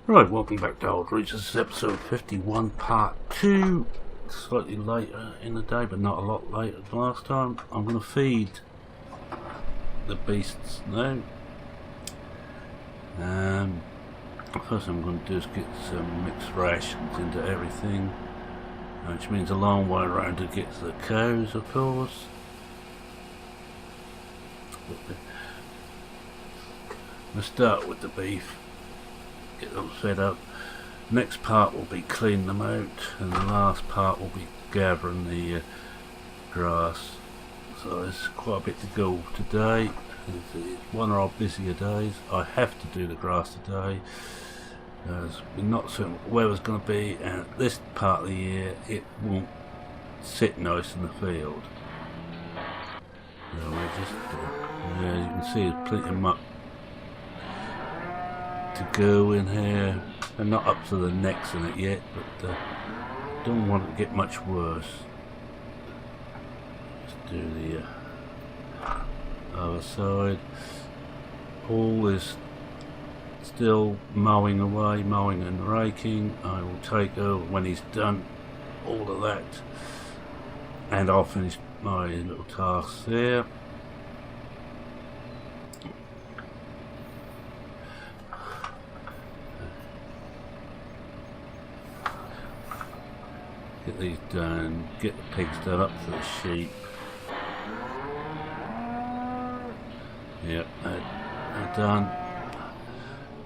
Right, welcome back to Old Reach. This is episode 51, part 2. Slightly later in the day, but not a lot later than last time. I'm going to feed the beasts now. First thing I'm going to do is get some mixed rations into everything, which means a long way around to get to the cows, of course. We'll start with the beef. Get them fed up. Next part will be cleaning them out, and the last part will be gathering the grass. So there's quite a bit to go today. It's one of our busier days. I have to do the grass today because we're not certain what the weather's going to be, and at this part of the year it won't sit nice in the field. So we just, yeah, you can see there's plenty of muck to go in here. They're not up to the necks in it yet, but don't want it to get much worse. Let's do the other side. Paul is still mowing away, mowing and raking. I will take over when he's done all of that, and I'll finish my little tasks there. Get these done, get the pigs done, up to the sheep. Yep, they're done.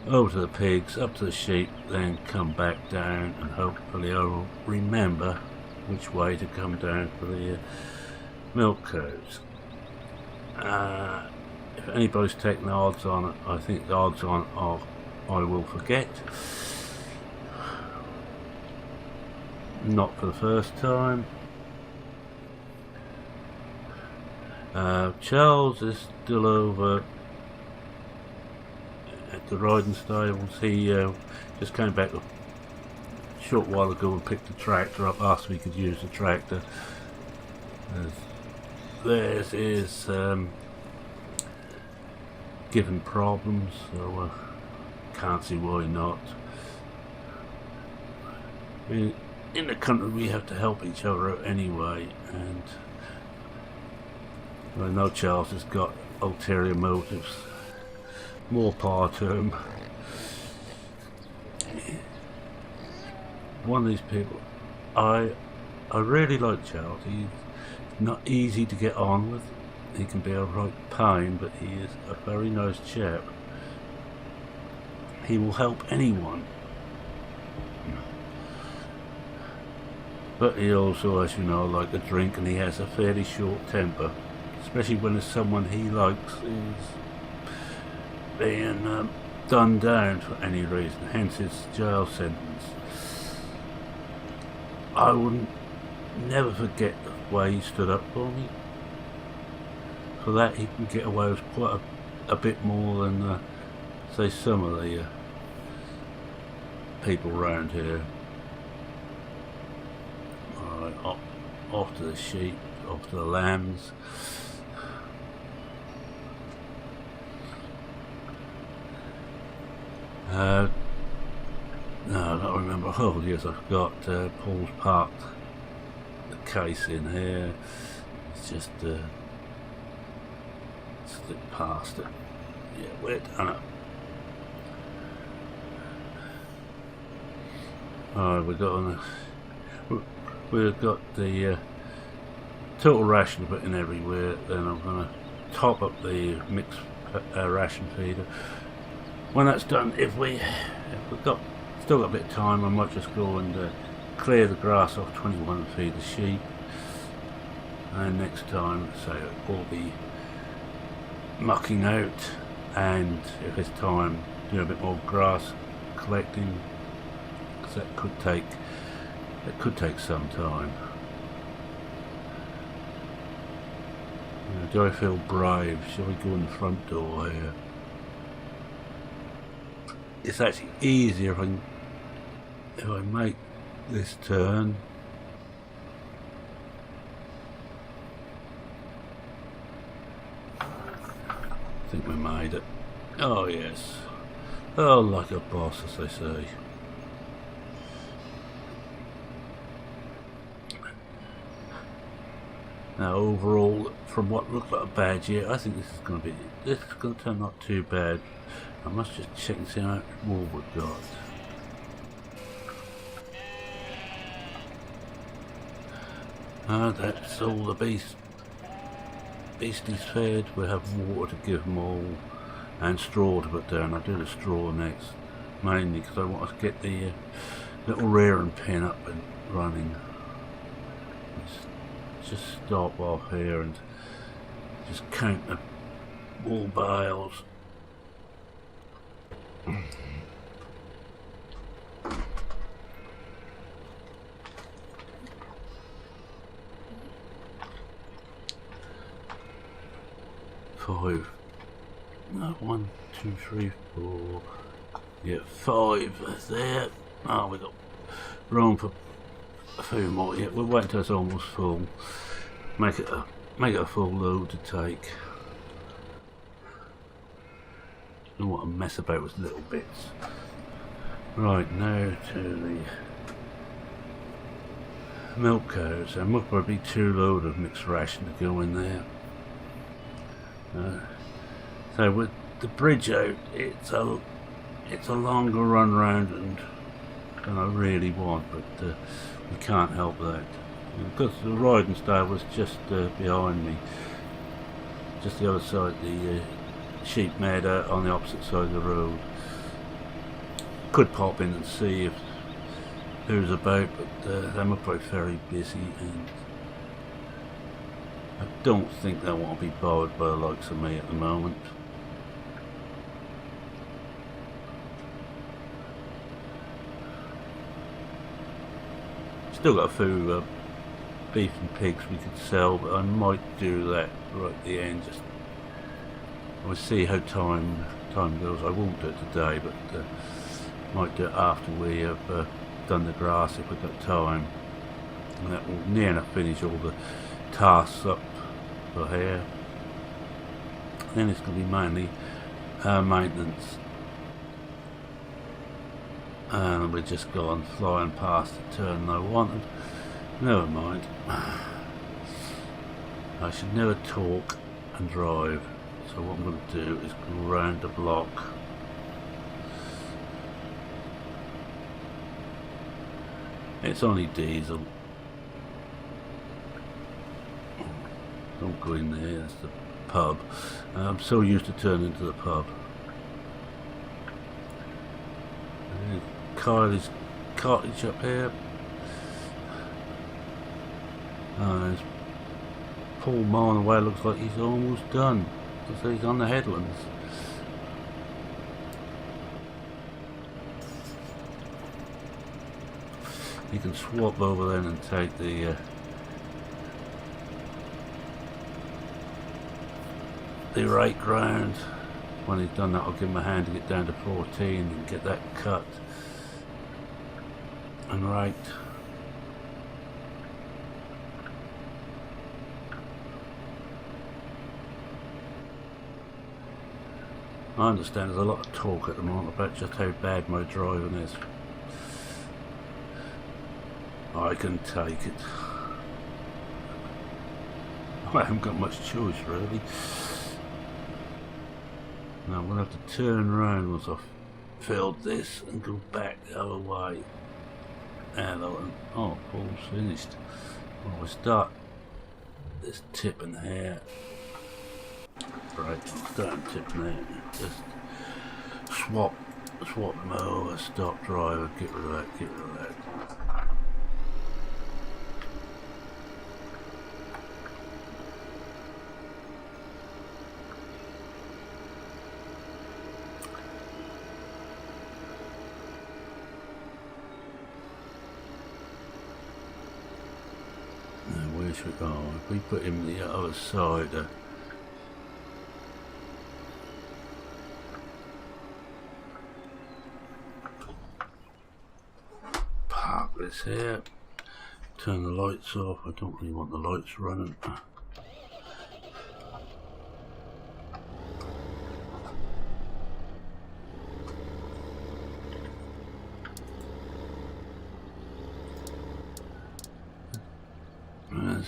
Over to the pigs, up to the sheep, then come back down, and hopefully I'll remember which way to come down for the milk cows. If anybody's taking the odds on it, I think the odds on I will forget. Not for the first time. Charles is still over at the riding stables. He just came back a short while ago and picked the tractor up, asked if he could use the tractor. Theirs is giving problems, so can't see why not. In the country we have to help each other out anyway, and I know Charles has got ulterior motives. More power to him. One of these people, I really like Charles. He's not easy to get on with. He can be a right pain, but he is a very nice chap. He will help anyone. But he also, as you know, likes a drink, and he has a fairly short temper, especially when there's someone he likes is being done down for any reason, hence his jail sentence. I wouldn't never forget the way he stood up for me. For that he can get away with quite a bit more than, say, some of the people around here. Off to the sheep, off to the lambs. No, I don't remember. Oh yes, I've got Paul's parked the case in here. It's just slip past it. Yeah, we're done it. Alright, we've got the total ration put in everywhere. Then I'm going to top up the mixed ration feeder. When that's done, if we've still got a bit of time, I might just go and clear the grass off 21 and feed the sheep. And next time, say, we'll be mucking out, and if it's time, do a bit more grass collecting, because that could take some time. Do I feel brave? Shall we go in the front door here? It's actually easier if I make this turn. I think we made it. Oh yes. Oh, like a boss, as they say. Now, overall, from what looked like a bad year, I think this is going to turn not too bad. I must just check and see how much more we've got. That's all the beasties fed. We have water to give them all, and straw to put down. I'll do the straw next, mainly because I want to get the little rearing pen up and running. Let's just stop off here and just count the wool bales. Five. No, 1, 2, 3, 4. Yeah, 5 there. Oh, we got room for a few more. Yeah, we'll wait until it's almost full. Make it a full load to take. Don't want to mess about with little bits. Right, now to the milk cows. There must probably be 2 loads of mixed ration to go in there. So with the bridge out, it's a longer run round than I really want, but we can't help that. Because the riding style was just behind me, just the other side, the sheep meadow on the opposite side of the road. Could pop in and see if who's about, but they must be very busy, and I don't think they want to be bothered by the likes of me at the moment. Still got a few beef and pigs we could sell, but I might do that right at the end. Just we'll see how time goes. I won't do it today, but might do it after we have done the grass if we've got time, and that will near enough finish all the tasks up for here. Then it's going to be mainly maintenance, and we're just gone flying past the turn I wanted. Never mind. I should never talk and drive, so what I'm going to do is go round the block. It's only diesel. Don't go in there, that's the pub. I'm so used to turning into the pub. Kylie's cottage up here. Oh, there's Paul mowing away. Looks like he's almost done. Looks like he's on the headlands. You can swap over then and take the rake round. When he's done that, I'll give him a hand to get down to 14 and get that cut and raked. I understand there's a lot of talk at the moment about just how bad my driving is. I can take it. I haven't got much choice really. Now I'm going to have to turn around once I've filled this and go back the other way. Hello, oh, Paul's finished. Well, we'll start this tipping here. Right, I'll start tipping there. Just swap them over, stop driver, get rid of that, get rid of that. If we put him the other side, park this here, turn the lights off. I don't really want the lights running.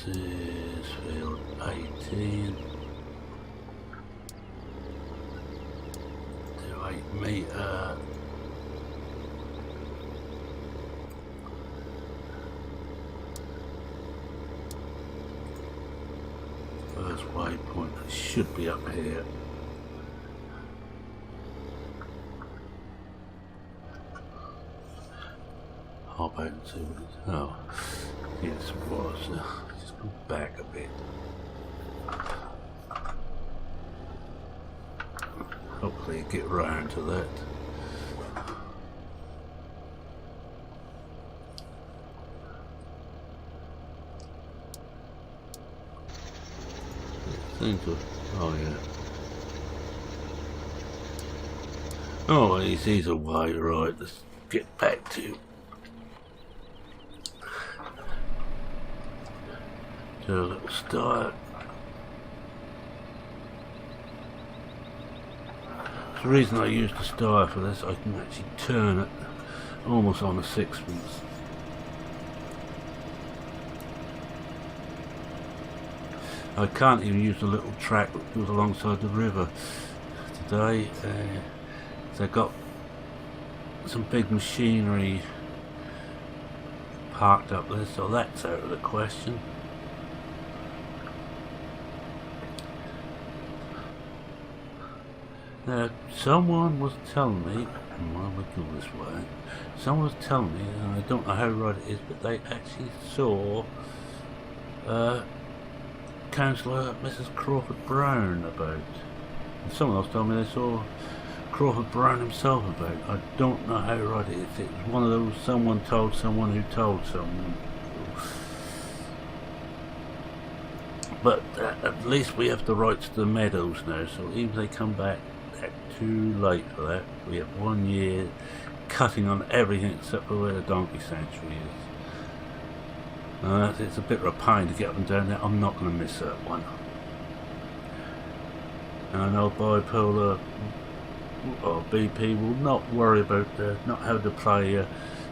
This is field 18 to 8 metre. First waypoint should be up here. Hop out and see what it's. Oh, yes, it was. Just go back a bit. Hopefully, get round to that. Oh yeah. Oh, he's away, right? Let's get back to a little start. The reason I use the style for this, I can actually turn it almost on a sixpence. I can't even use the little track that goes alongside the river today. They've got some big machinery parked up there, so that's out of the question. Now, someone was telling me, well, we go this way, someone was telling me, and I don't know how right it is, but they actually saw Councillor Mrs. Crawford Brown about. And someone else told me they saw Crawford Brown himself about. I don't know how right it is. It was one of those someone told someone who told someone. But at least we have the rights to the meadows now, so even if they come back too late for that, we have 1 year cutting on everything except for where the donkey sanctuary is. It's a bit of a pain to get up and down there. I'm not going to miss that one. And I know Bipolar or BP will not worry about not having to play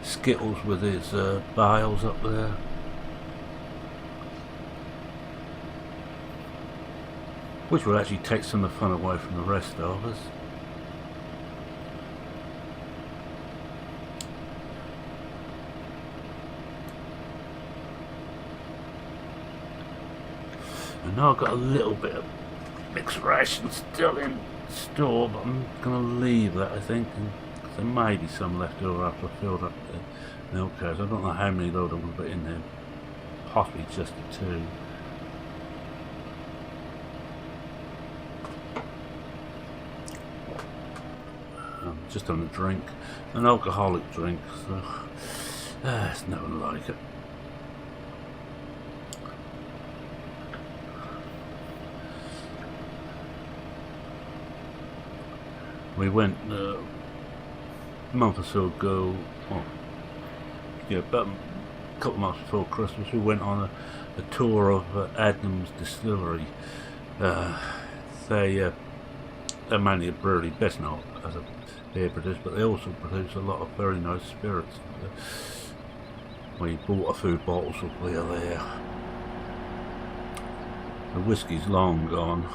Skittles with his bales up there. Which will actually take some of the fun away from the rest of us. I know I've got a little bit of mixed rations still in store, but I'm going to leave that, I think, and there may be some left over after I filled up the milk cars. I don't know how many load I'm going to put in there, possibly just the 2. I'm just having a drink, an alcoholic drink, so it's nothing like it. We went a month or so ago, well, yeah, about a couple of months before Christmas, we went on a tour of Adnams Distillery. They're mainly a brewery, best known as a beer producer, but they also produce a lot of very nice spirits. We bought a few bottles of beer there. The whiskey's long gone.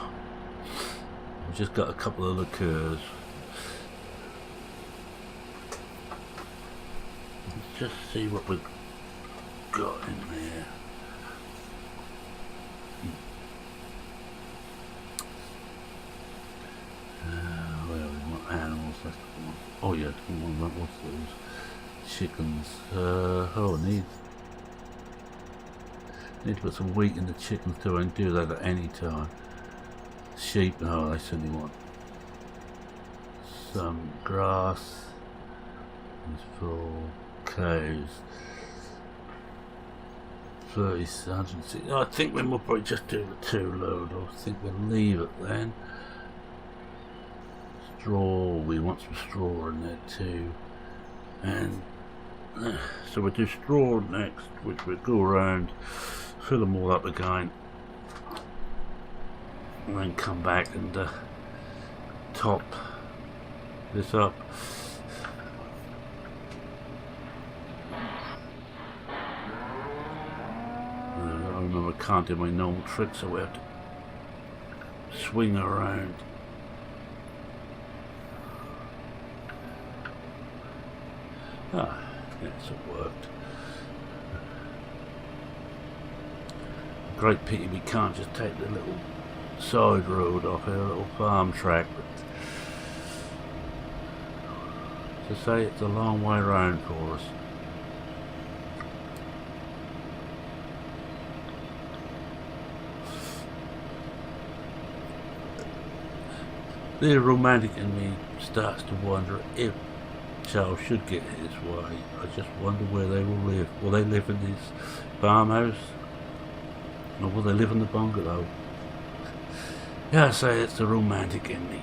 We've just got a couple of liqueurs. Let's just see what we've got in there. Where we want animals, that's the one. Oh yeah, what's those? Chickens. Oh, I need to put some wheat in the chickens too. I can do that at any time. Sheep, oh, I certainly want some grass. It's for cows. 30,000. I think we will probably just do the 2 load. I think we'll leave it then. Straw, we want some straw in there too. And so we'll do straw next, which we'll go around, fill them all up again, and then come back and top this up. I remember can't do my normal trick, so we have to swing around. Ah, yes, it worked. Great pity we can't just take the little side road off our little farm track, but to say it's a long way round for us. The romantic in me starts to wonder if Charles should get his way. I just wonder where they will live. Will they live in this farmhouse? Or will they live in the bungalow? Yeah, I say it's the romantic in me.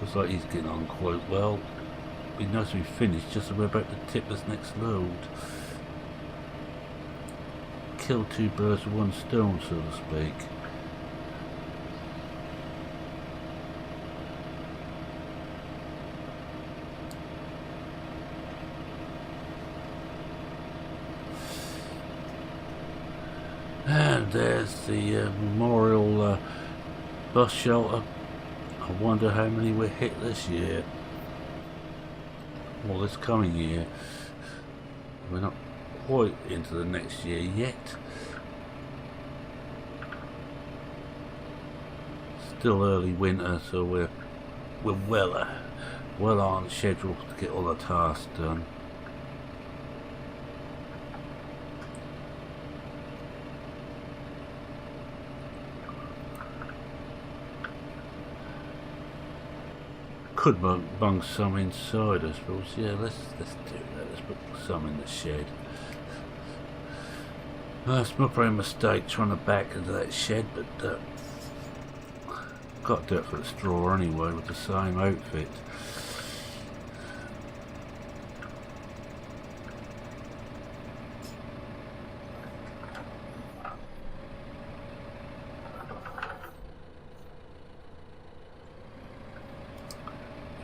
Looks like he's getting on quite well. Be nice if we finish just as we're about to tip this next load. Kill two birds with one stone, so to speak. And there's the memorial bus shelter. I wonder how many we hit this year. Well, this coming year. We're not quite into the next year yet. Still early winter, so we're well on schedule to get all the tasks done. Could bung some inside, I suppose. Yeah, let's do that. Let's put some in the shed. It's not probably a mistake trying to back into that shed, but got to do it for the straw anyway with the same outfit.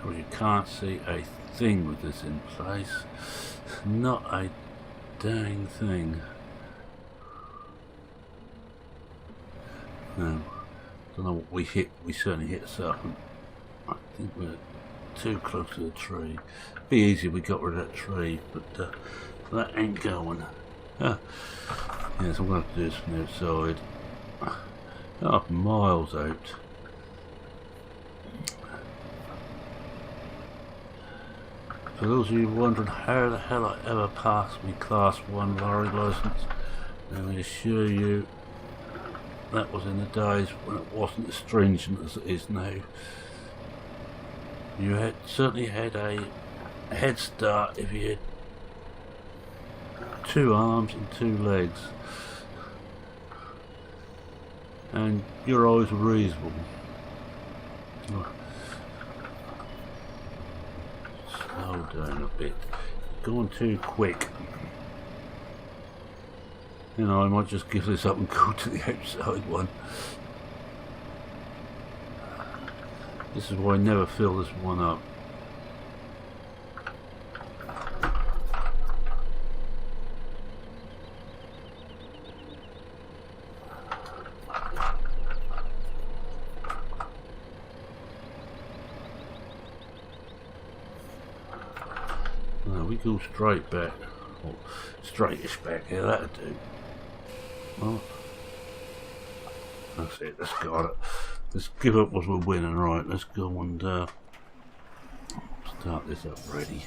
Well, you can't see a thing with this in place. Not a dang thing. No. Don't know what we hit. We certainly hit something. I think we're too close to the tree. Be easy if we got rid of that tree, but that ain't going. Yes, I'm going to have to do this from the outside. Oh, miles out. For those of you wondering how the hell I ever passed my Class 1 lorry licence, let me assure you that was in the days when it wasn't as stringent as it is now. You certainly had a head start if you had 2 arms and 2 legs, and your eyes were reasonable. Slow down a bit. Going too quick. You know, I might just give this up and go to the outside one. This is why I never fill this one up. No, we go straight back. Or straightish back, yeah, that'll do. Well, that's it, let's got it. Let's give up what we're winning, right, let's go and start this up ready.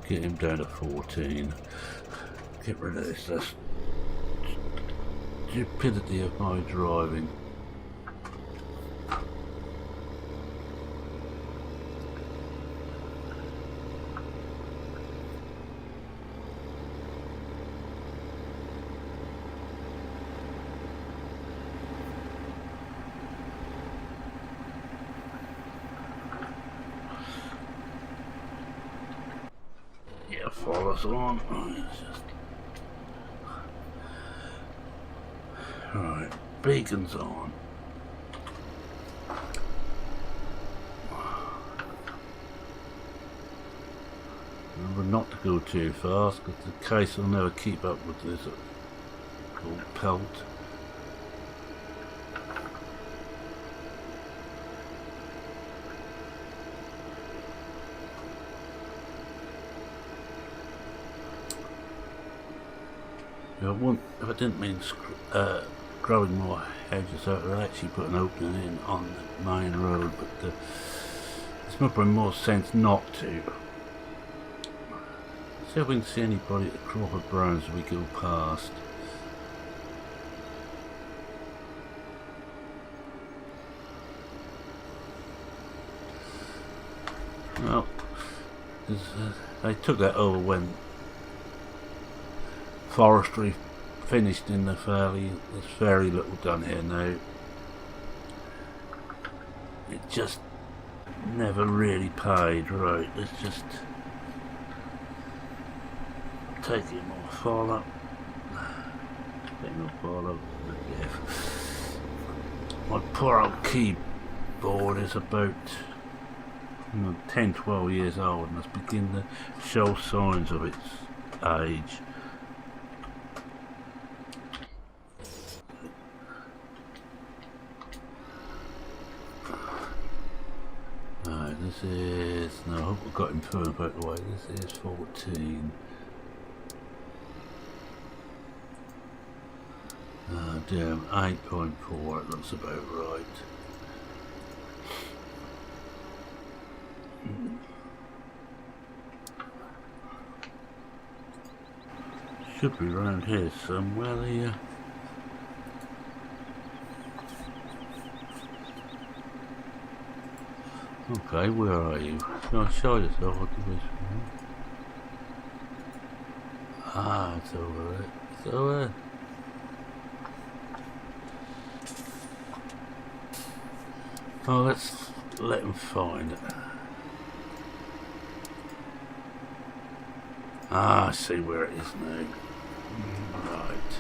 Get him down to 14. Get rid of this stupidity of my driving. Follow us on. Right, beacons on. Remember not to go too fast, because the case will never keep up with this old pelt. If I didn't mean growing more hedges, I would actually put an opening in on the main road, but it's probably more sense not to. See if we can see anybody at the Crawford Browns as we go past. Well, they took that over when forestry finished in the valley. There's very little done here now. It just never really paid. Right, let's just take it more follow. Take more follow. Yeah. My poor old keyboard is about 10-12 years old and it's beginning to show signs of its age. This is, no, I hope I've got him firm by the way, this is 14. Damn, 8.4, it looks about right. Should be around here somewhere here. Okay, where are you? Can I show yourself what this is? Ah, it's over there. It's over there. Oh, let's let him find it. Ah, I see where it is now. Right.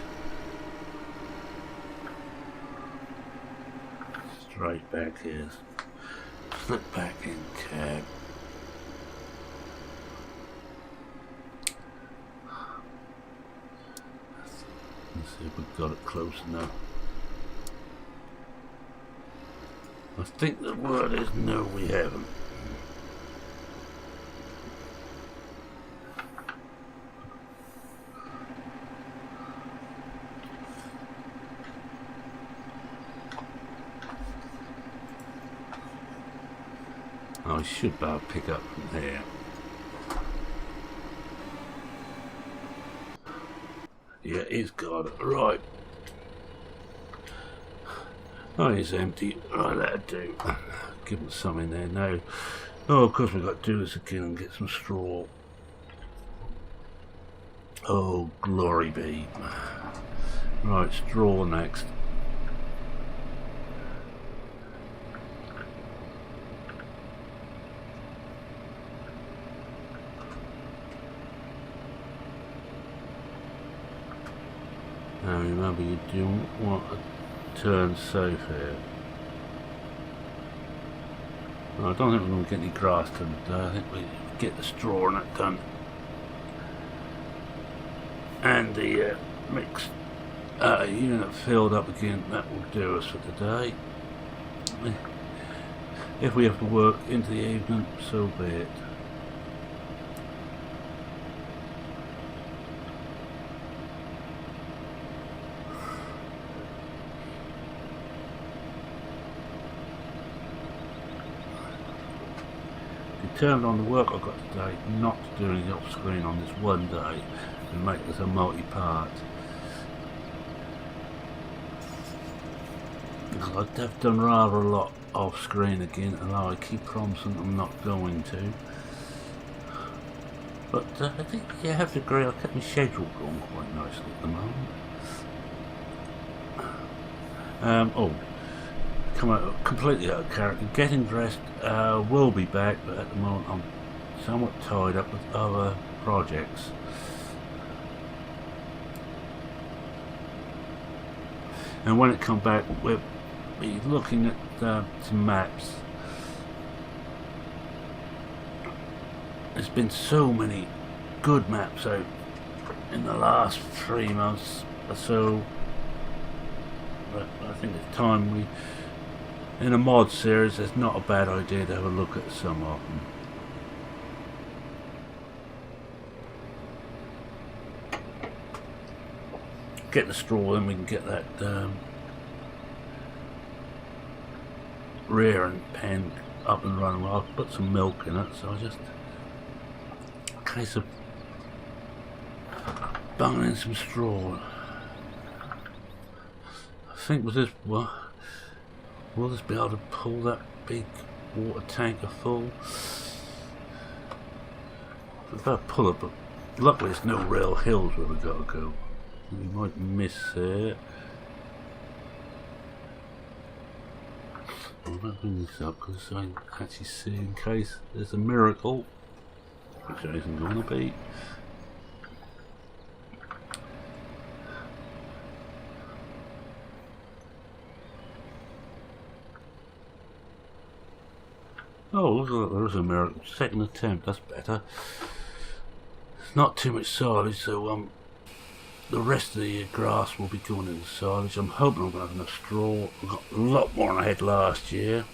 Straight back here. Slip back in cab. Let's see if we've got it close enough. I think the word is no, we haven't. I should be able to pick up from here. Yeah, he's got it. Right. Oh, it's empty. Right, that'll do. Give him some in there now. Oh, of course we've got to do this again and get some straw. Oh, glory be. Right, straw next. Now remember, you do want to turn safe here. Well, I don't think we're going to get any grass done today. I think we get the straw and that done. And the mixed unit filled up again. That will do us for today. If we have to work into the evening, so be it. Determined on the work I've got today not to do anything off screen on this one day and make this a multi-part. Because I've done rather a lot off screen again, and I keep promising I'm not going to. But I think you have to agree I've kept my schedule going quite nicely at the moment. Oh, come out completely out of character. Getting dressed will be back, but at the moment I'm somewhat tied up with other projects. and when it come back we'll be looking at some maps. There's been so many good maps out in the last 3 months or so, but I think it's time we, in a mod series, it's not a bad idea to have a look at some of them. Get the straw, then we can get that rear and pen up and running. Well, I'll put some milk in it, so I just a case of bunging in some straw. I think with this, will this be able to pull that big water tanker full? If I pull it, but luckily there's no real hills where we've got to go. We might miss it. I'm going to bring this up because I actually see in case there's a miracle, which there isn't going to be. Oh, look at that, there is a miracle. Second attempt, that's better. Not too much silage, so the rest of the grass will be going into silage. I'm hoping I'm going to have enough straw. I got a lot more than I had last year.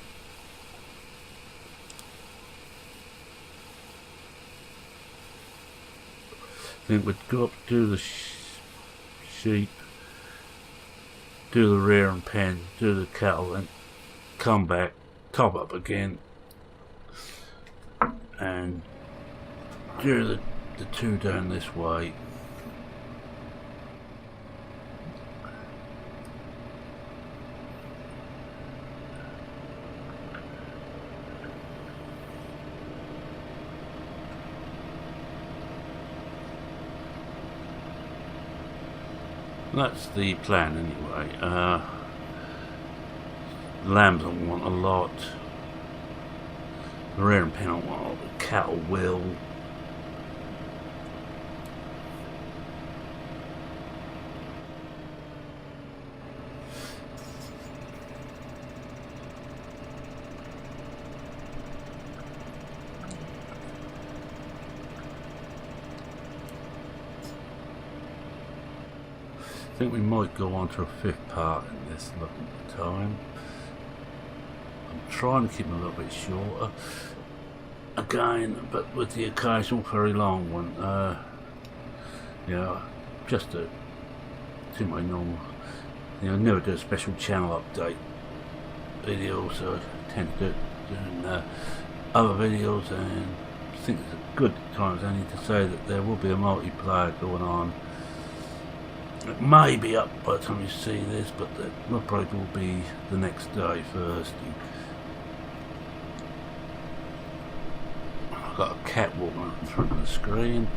I think we'd go up, do the sheep, do the rear and pen, do the cattle, and come back, top up again, and do the two down this way. That's the plan anyway. Lambs don't want a lot. The rear and pen don't want a lot. The cattle will. I think we might go on to a 5th part in this look at the time. I'm trying to keep them a little bit shorter again, but with the occasional very long one. Yeah, just to my normal. I never do a special channel update video, so I tend to do it doing other videos, and I think it's a good time as any to say that there will be a multiplayer going on. It may be up by the time you see this, but the upload will be the next day, Thursday. I've got a cat walking up in front of the screen.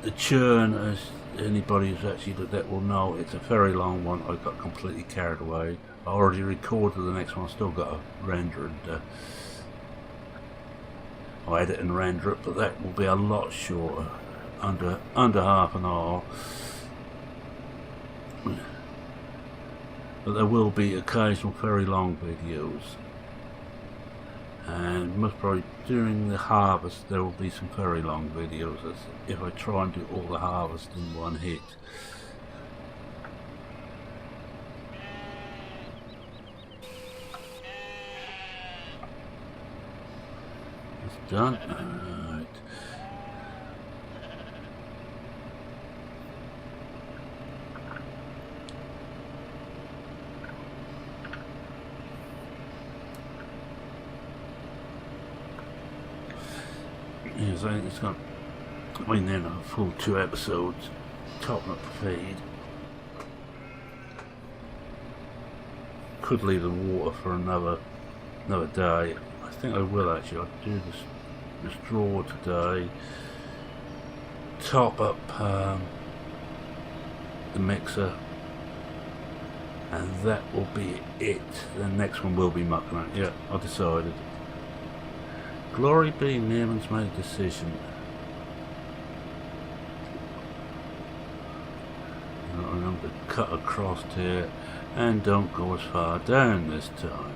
The churn, as anybody who's actually looked at will know, it's a very long one. I got completely carried away. I already recorded the next one. I still got to render and I'll edit and render it, but that will be a lot shorter, under half an hour. But there will be occasional very long videos, and most probably during the harvest there will be some very long videos, as if I try and do all the harvest in one hit. It's done. Alright. Yes, I think it's got, I mean, then a full 2 episodes, topping up the feed. Could leave the water for another day. I think I will actually. I'll do the straw today. Top up the mixer, and that will be it. The next one will be mucking out. Yeah, I decided. Glory be, Neiman's made a decision. cut across here and don't go as far down this time.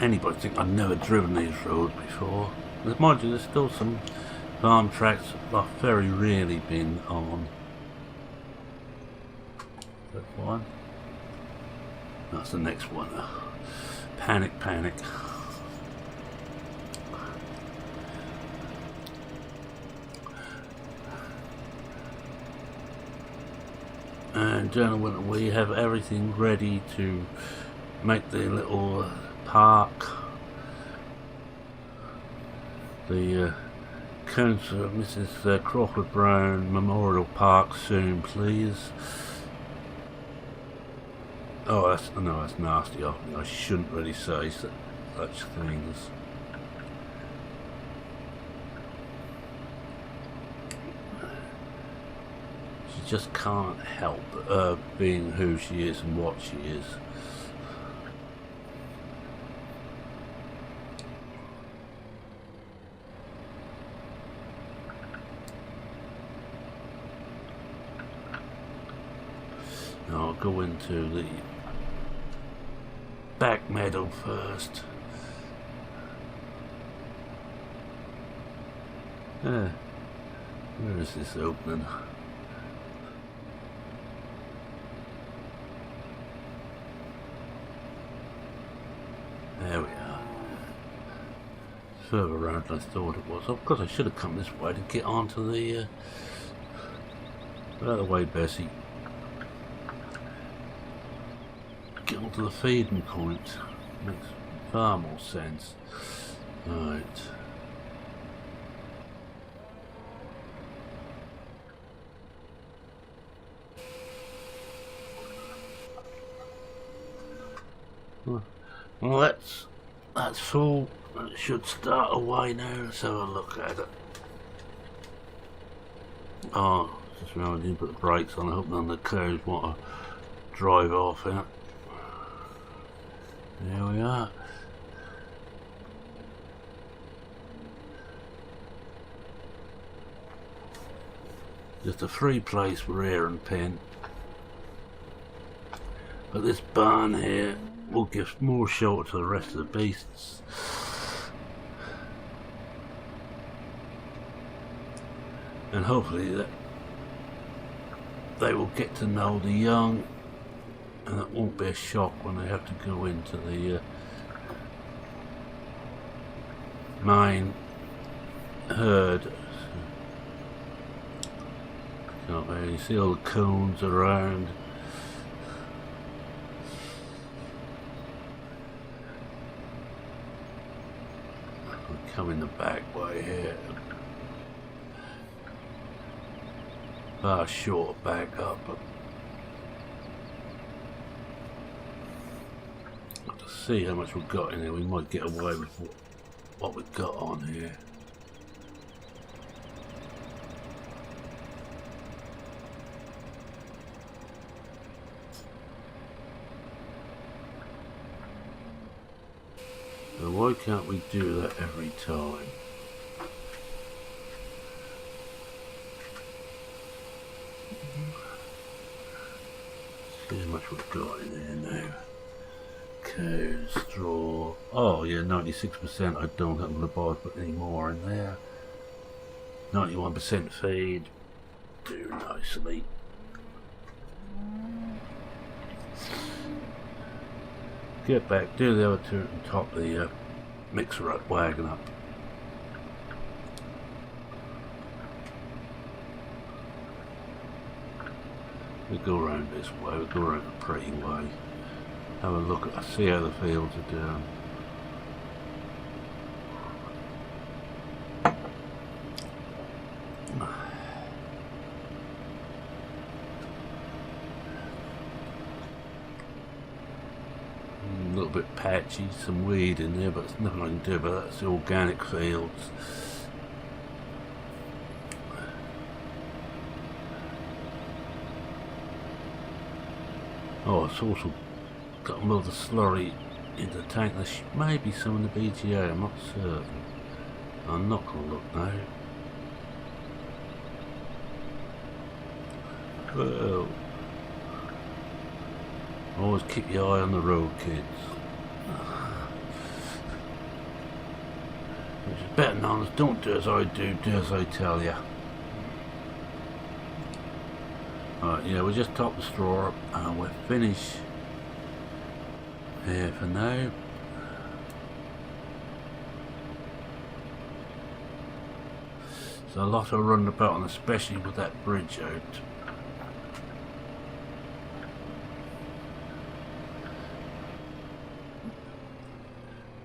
Anybody think I've never driven these roads before? Mind you, there's still some farm tracks I've very rarely been on. That's one. That's the next one. Panic, panic. And gentlemen, we have everything ready to make the little park, the Council of Mrs. Crawford Brown Memorial Park soon, please. Oh, that's nasty of me. I shouldn't really say such things. She just can't help being who she is and what she is. Now I'll go into the back meadow first. Where is this opening? There we are. Further around than I thought it was. Of course I should have come this way to get onto the out of the way, Bessie. Get onto the feeding point. Makes far more sense. Right. Well, that's full. It should start away now. Let's have a look at it. Oh, just remember I didn't put the brakes on. I hope none of the cows want to drive off in it. There we are. Just a free place for rear and pen. But this barn here will give more shelter to the rest of the beasts. And hopefully that they will get to know the young, and it won't be a shock when they have to go into the main herd. Can't really see all the cones around. Come in the back way here. Far short back up. To see how much we've got in here, we might get away with what we've got on here. So why can't we do that every time? See how much we've got in there now. Cows, straw. Oh yeah, 96%. I don't think I'm going to bother putting any more in there. 91% feed. Do nicely. Get back, do the other two and top the mixer up, wagon up. We go around this way, we go around the pretty way. Have a look at, see how the fields are doing. A little bit patchy, some weed in there, but there's nothing I can do about that. It's the organic fields. Oh, it's also got more of the slurry in the tank. There may be some in the BTA, I'm not certain. I'm not going to look now. Well, always keep your eye on the road, kids. Which is better known as don't do as I do, do as I tell you. Alright, yeah, we'll just top the straw up and we'll finish here for now. There's a lot of running about, and especially with that bridge out.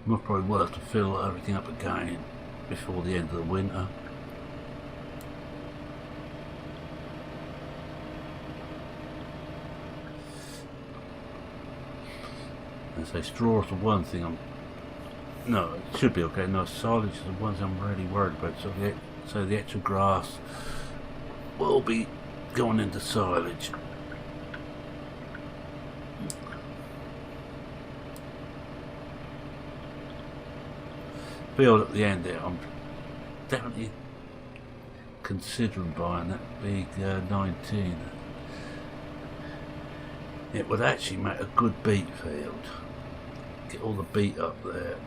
We'll probably will have to fill everything up again before the end of the winter. I say straw is the one thing no, it should be okay. No, silage is the ones I'm really worried about. So the extra grass will be going into silage. Field at the end there, I'm definitely considering buying that big 19. It would actually make a good beet field. Get all the beet up there.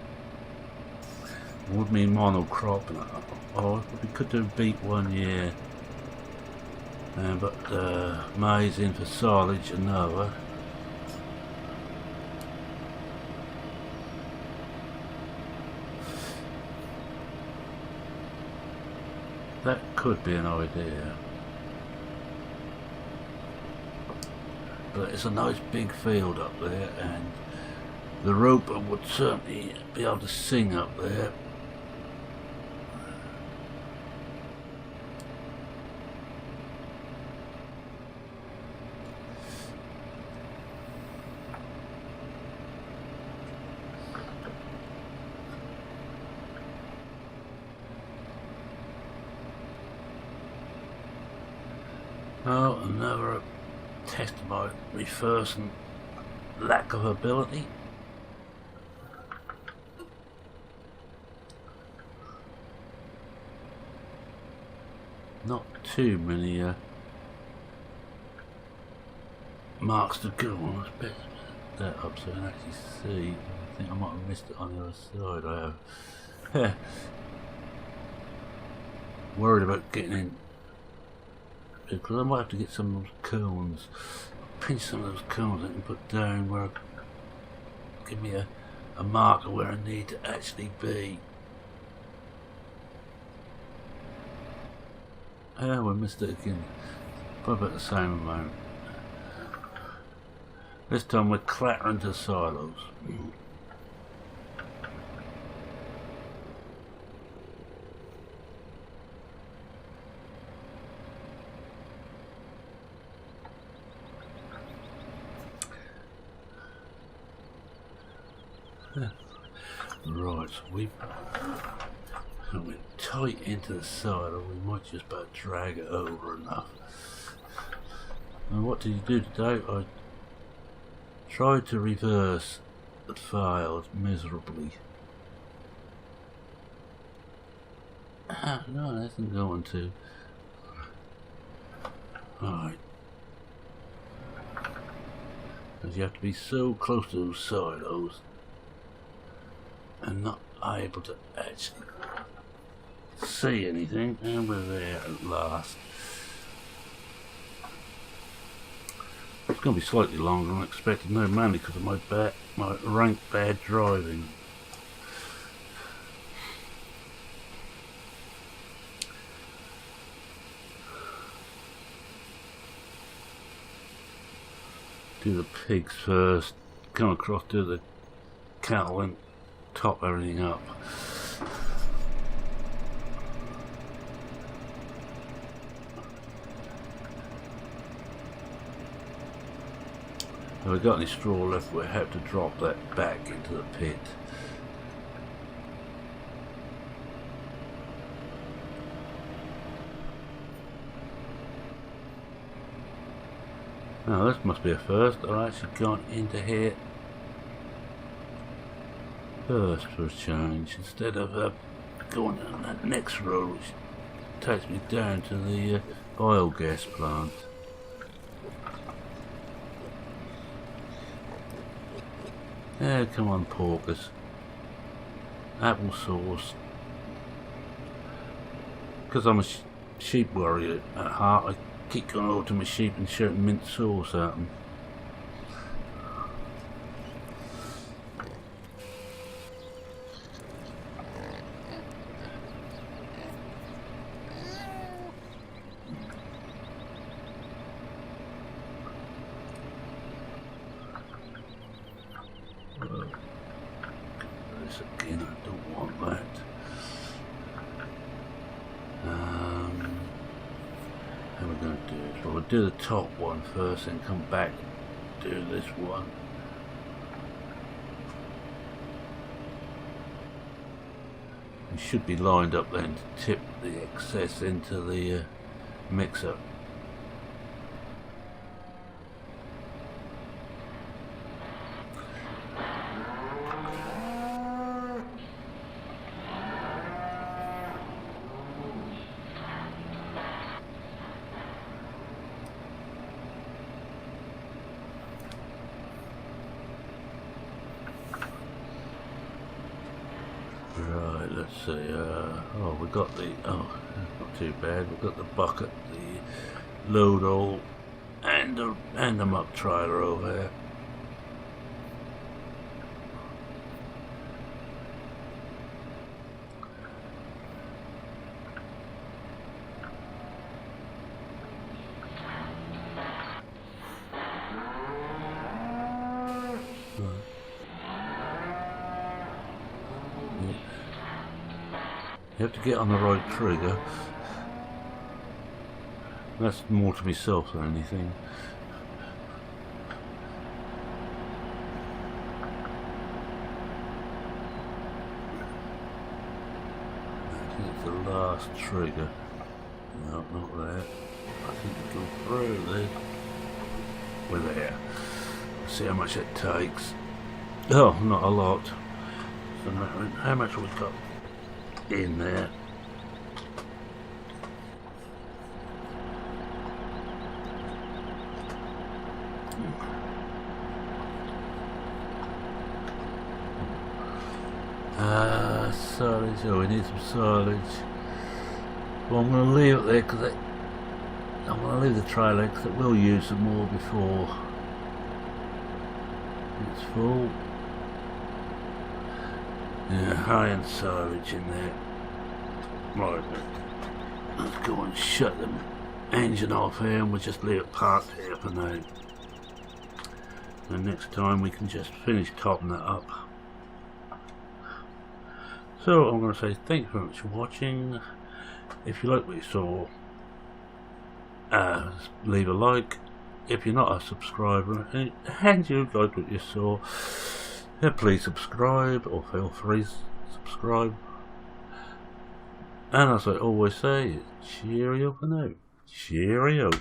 Would mean monocropping. Oh, we could do beet 1 year, but maize in for silage another. That could be an idea. But it's a nice big field up there, and the roper would certainly be able to sing up there. Oh, another test about my first and lack of ability. Not too many marks to go on. Let's put that up so I can actually see. I think I might have missed it on the other side. I have. Worried about getting in, because I might have to get some of those cones, pinch some of those cones I can put down where, give me a marker where I need to actually be. Oh, we missed it again. Probably about the same amount. This time we're clattering to silos. Right, so we went tight into the silo. We might just about drag it over enough. And what did you do today? I tried to reverse, but failed miserably. No, that isn't going to. Alright. Because you have to be so close to those silos and not able to actually see anything, and we're there at last. It's going to be slightly longer than I expected, no, mainly because of my rank bad driving. Do the pigs first, come across, do the cattle, and top everything up. If we've got any straw left, we'll have to drop that back into the pit. Now this must be a first. I've actually gone into here first for a change instead of going down that next road, which takes me down to the biogas plant. Yeah, come on, porkers. Apple sauce. Because I'm a sheep warrior at heart, I keep going over to my sheep and shouting mint sauce at them. This again, I don't want that. How are we going to do this? Well, we'll do the top one first, then come back and do this one. We should be lined up then to tip the excess into the mixer. Right, let's see, oh, we got the, oh, not too bad, we've got the bucket, the load all, and the muck trailer over there. You have to get on the right trigger. That's more to myself than anything. I think it's the last trigger. No, not that. I think it'll go through there. We're there. See how much it takes. Oh, not a lot. So how much have we got in there? Silage. Oh, we need some silage. Well, I'm going to leave it there because I'm going to leave the trailer because it will use some more before it's full. Yeah, high-end silage in there. Right, let's go and shut the engine off here and we'll just leave it parked here for now. And next time we can just finish topping that up. So I'm going to say thank you very much for watching. If you like what you saw, leave a like. If you're not a subscriber and you like what you saw, please subscribe, or feel free to subscribe. And as I always say, cheerio for now. Cheerio.